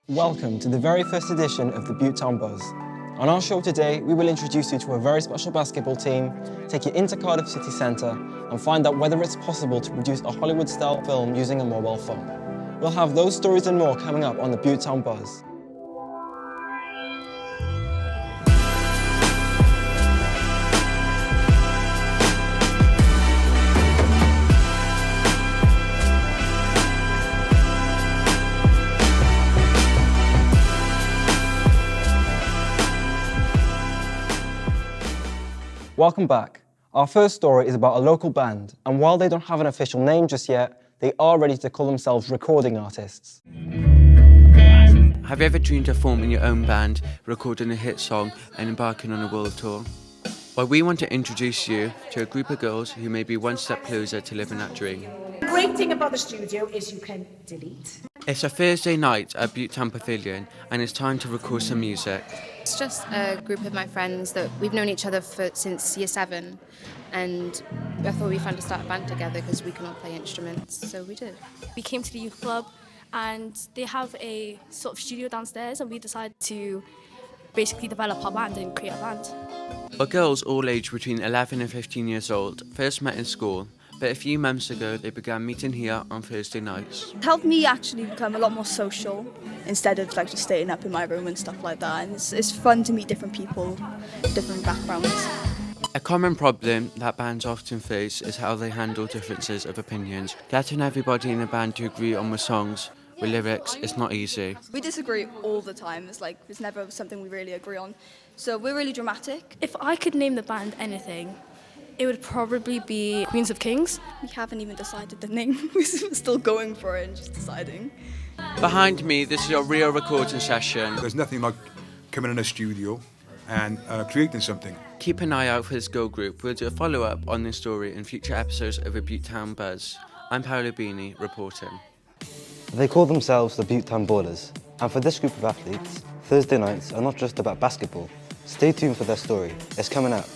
Welcome to the very first edition of the Butetown Buzz. On our show today, we will introduce you to a very special basketball team, take you into Cardiff city centre and find out whether it's possible to produce a Hollywood-style film using a mobile phone. We'll have those stories and more coming up on the Butetown Buzz. Welcome back. Our first story is about a local band, and while they don't have an official name just yet, they are ready to call themselves recording artists. Have you ever dreamed of forming your own band, recording a hit song and embarking on a world tour? Well, we want to introduce you to a group of girls who may be one step closer to living that dream. The great thing about the studio is you can delete. It's a Thursday night at Butetown Pavilion and it's time to record some music. It's just a group of my friends that we've known each other since year 7, and I thought we found to start a band together because we can all play instruments, so we did. We came to the youth club and they have a sort of studio downstairs, and we decided to basically develop our band and create a band. Well, girls all aged between 11 and 15 years old first met in school, but a few months ago they began meeting here on Thursday nights. It helped me actually become a lot more social instead of just staying up in my room and stuff like that. And it's fun to meet different people, different backgrounds. A common problem that bands often face is how they handle differences of opinions. Getting everybody in a band to agree on the songs with lyrics is not easy. We disagree all the time. It's never something we really agree on. So we're really dramatic. If I could name the band anything, it would probably be Queens of Kings. We haven't even decided the name. We're still going for it and just deciding. Behind me, this is your real recording session. There's nothing like coming in a studio and creating something. Keep an eye out for this girl group. We'll do a follow-up on this story in future episodes of the Butetown Buzz. I'm Paolo Bini, reporting. They call themselves the Butetown Ballers, and for this group of athletes, Thursday nights are not just about basketball. Stay tuned for their story. It's coming out.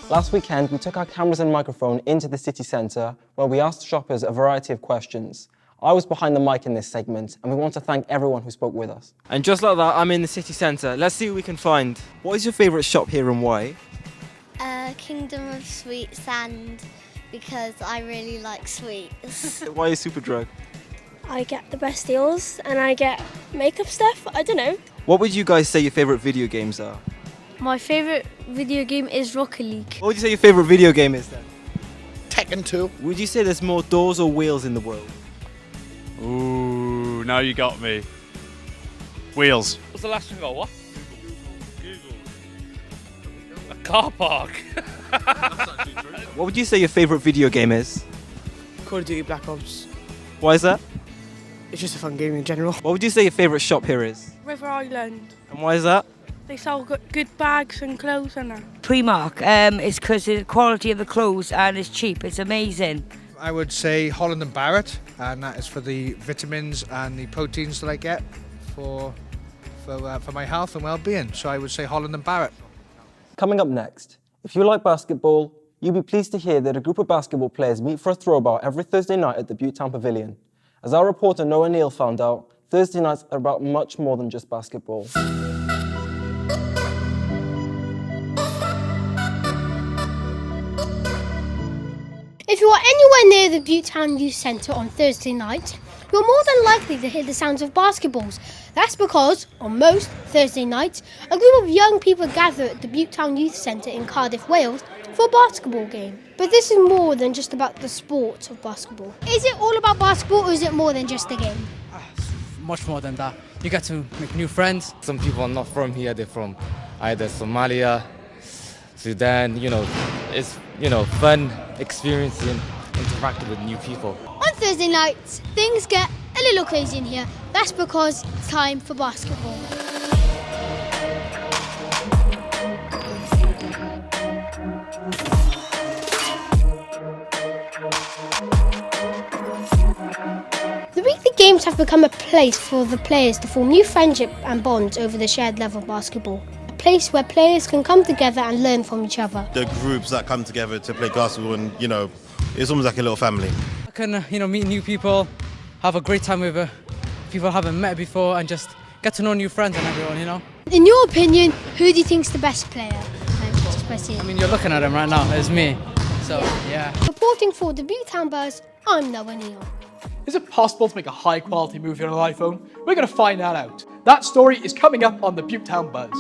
Last weekend, we took our cameras and microphone into the city centre where we asked shoppers a variety of questions. I was behind the mic in this segment, and we want to thank everyone who spoke with us. And just like that, I'm in the city centre. Let's see what we can find. What is your favourite shop here and why? Kingdom of Sweet Sand, because I really like sweets. Why is Superdrug? I get the best deals and I get makeup stuff. I don't know. What would you guys say your favourite video games are? My favourite video game is Rocket League. What would you say your favourite video game is then? Tekken 2. Would you say there's more doors or wheels in the world? Ooh, now you got me. Wheels. What's the last one got? What? Google. A car park. What would you say your favourite video game is? Call of Duty Black Ops. Why is that? It's just a fun game in general. What would you say your favourite shop here is? River Island. And why is that? They sell good bags and clothes and that. Primark, it's because of the quality of the clothes and it's cheap, it's amazing. I would say Holland and Barrett, and that is for the vitamins and the proteins that I get for my health and well-being. So I would say Holland and Barrett. Coming up next, if you like basketball, you'll be pleased to hear that a group of basketball players meet for a throwbar every Thursday night at the Butetown Pavilion. As our reporter Noah Neal found out, Thursday nights are about much more than just basketball. If you are anywhere near the Butetown Youth Centre on Thursday night, you're more than likely to hear the sounds of basketballs. That's because, on most Thursday nights, a group of young people gather at the Butetown Youth Centre in Cardiff, Wales, for a basketball game. But this is more than just about the sport of basketball. Is it all about basketball, or is it more than just a game? Much more than that. You get to make new friends. Some people are not from here, they're from either Somalia, Sudan, it's, fun experiencing, interacting with new people. On Thursday nights, things get a little crazy in here. That's because it's time for basketball. The weekly games have become a place for the players to form new friendship and bonds over the shared love of basketball. A place where players can come together and learn from each other. The groups that come together to play basketball and, it's almost like a little family. I can, meet new people, have a great time with people I haven't met before and just get to know new friends and everyone, In your opinion, who do you think's the best player? You're looking at him right now, it's me. So, yeah. Reporting for the Butetown Buzz, I'm Noah Neal. Is it possible to make a high-quality movie on an iPhone? We're going to find that out. That story is coming up on the Butetown Buzz.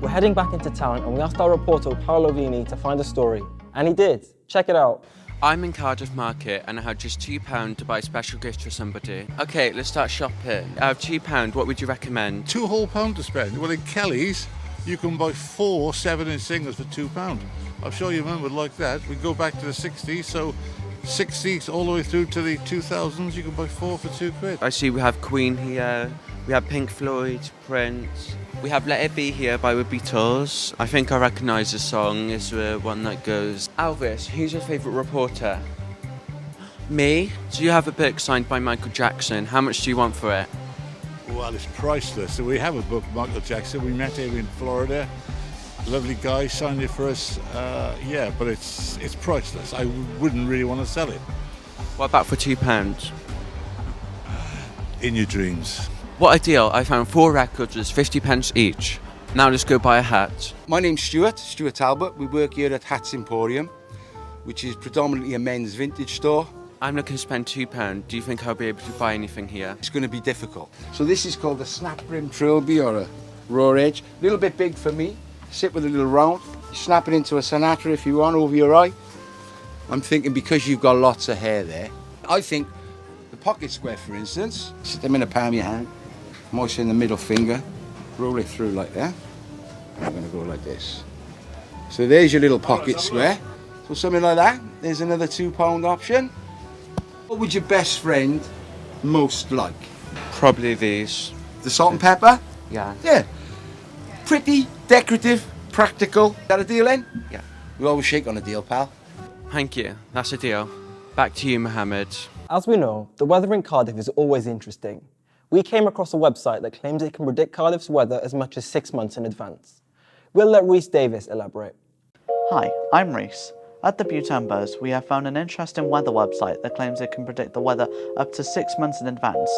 We're heading back into town and we asked our reporter Paolo Vini to find a story. And he did. Check it out. I'm in Cardiff Market and I had just £2 to buy a special gift for somebody. Okay, let's start shopping. Out of £2, what would you recommend? £2 whole to spend. Well, in Kelly's, you can buy 4 7-inch singles for £2. I'm sure your mum would like that. We go back to the 60s, so 60s all the way through to the 2000s, you can buy 4 for £2. I see we have Queen here, we have Pink Floyd, Prince. We have Let It Be here by the Beatles. I think I recognise the song. It's the one that goes, Elvis, who's your favourite reporter? Me? Do you have a book signed by Michael Jackson? How much do you want for it? Well, it's priceless. So we have a book, Michael Jackson. We met him in Florida. Lovely guy, signed it for us. But it's priceless. I wouldn't really want to sell it. What about for £2? In your dreams. What a deal. I found 4 records with 50p each. Now let's go buy a hat. My name's Stuart Talbot. We work here at Hats Emporium, which is predominantly a men's vintage store. I'm looking to spend £2. Do you think I'll be able to buy anything here? It's going to be difficult. So this is called a snap brim trilby or a raw edge. A little bit big for me. Sit with a little round. You snap it into a Sinatra if you want over your eye. I'm thinking because you've got lots of hair there, I think the pocket square, for instance, sit them in a palm of your hand, moisten the middle finger, roll it through like that. I'm going to go like this. So there's your little pocket square. So something like that. There's another £2 option. What would your best friend most like? Probably these. The salt and pepper? Yeah. Yeah. Pretty, decorative, practical. Got a deal then? Yeah. We always shake on a deal, pal. Thank you. That's a deal. Back to you, Mohammed. As we know, the weather in Cardiff is always interesting. We came across a website that claims it can predict Cardiff's weather as much as 6 months in advance. We'll let Rhys Davis elaborate. Hi, I'm Rhys. At the Butetown Buzz, we have found an interesting weather website that claims it can predict the weather up to 6 months in advance.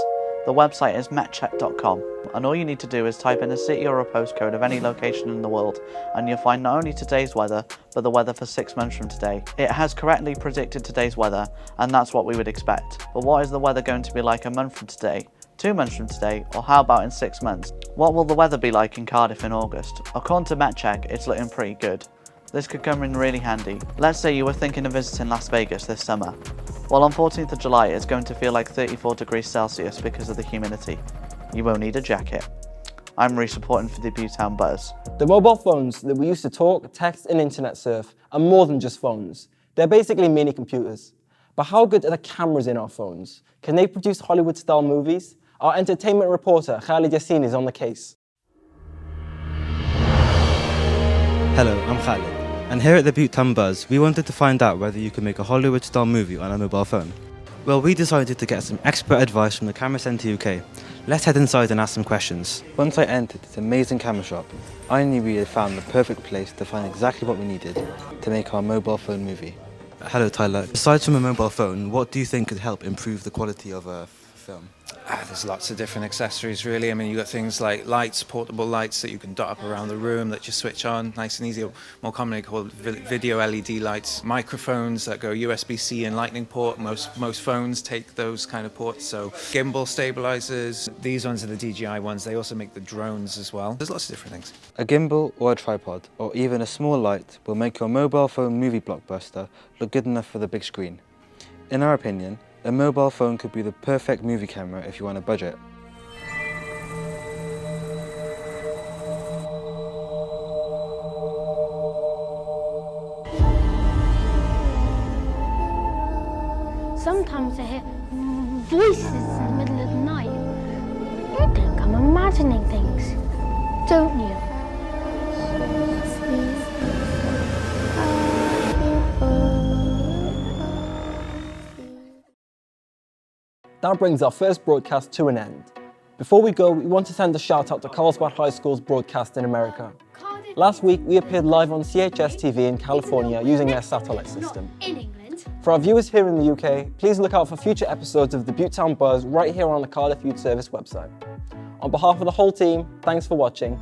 The website is metcheck.com, and all you need to do is type in a city or a postcode of any location in the world, and you'll find not only today's weather, but the weather for 6 months from today. It has correctly predicted today's weather, and that's what we would expect. But what is the weather going to be like a month from today, 2 months from today, or how about in 6 months? What will the weather be like in Cardiff in August? According to MetCheck, it's looking pretty good. This could come in really handy. Let's say you were thinking of visiting Las Vegas this summer. Well, on 14th of July, it's going to feel like 34 degrees Celsius because of the humidity. You won't need a jacket. I'm Rhys reporting for the Butetown Buzz. The mobile phones that we use to talk, text and internet surf are more than just phones. They're basically mini computers. But how good are the cameras in our phones? Can they produce Hollywood-style movies? Our entertainment reporter, Khalid Yassin, is on the case. Hello, I'm Khalid. And here at the Butetown Buzz, we wanted to find out whether you could make a Hollywood-style movie on a mobile phone. Well, we decided to get some expert advice from the Camera Centre UK. Let's head inside and ask some questions. Once I entered this amazing camera shop, I knew we had found the perfect place to find exactly what we needed to make our mobile phone movie. Hello, Tyler. Aside from a mobile phone, what do you think could help improve the quality of a film? There's lots of different accessories, really. I mean, you've got things like lights, portable lights that you can dot up around the room that you switch on, nice and easy, or more commonly called video LED lights. Microphones that go USB-C and Lightning port. Most phones take those kind of ports. So gimbal stabilizers. These ones are the DJI ones. They also make the drones as well. There's lots of different things. A gimbal or a tripod, or even a small light, will make your mobile phone movie blockbuster look good enough for the big screen. In our opinion, a mobile phone could be the perfect movie camera if you want a budget. Sometimes I hear voices in the middle of the night. You think I'm imagining things, don't you? That brings our first broadcast to an end. Before we go, we want to send a shout out to Carlsbad High School's broadcast in America. Last week, we appeared live on Chstv in California using their satellite system. For our viewers here in the UK, please look out for future episodes of the Butetown Buzz right here on the Cardiff Youth Service website. On behalf of the whole team, thanks for watching.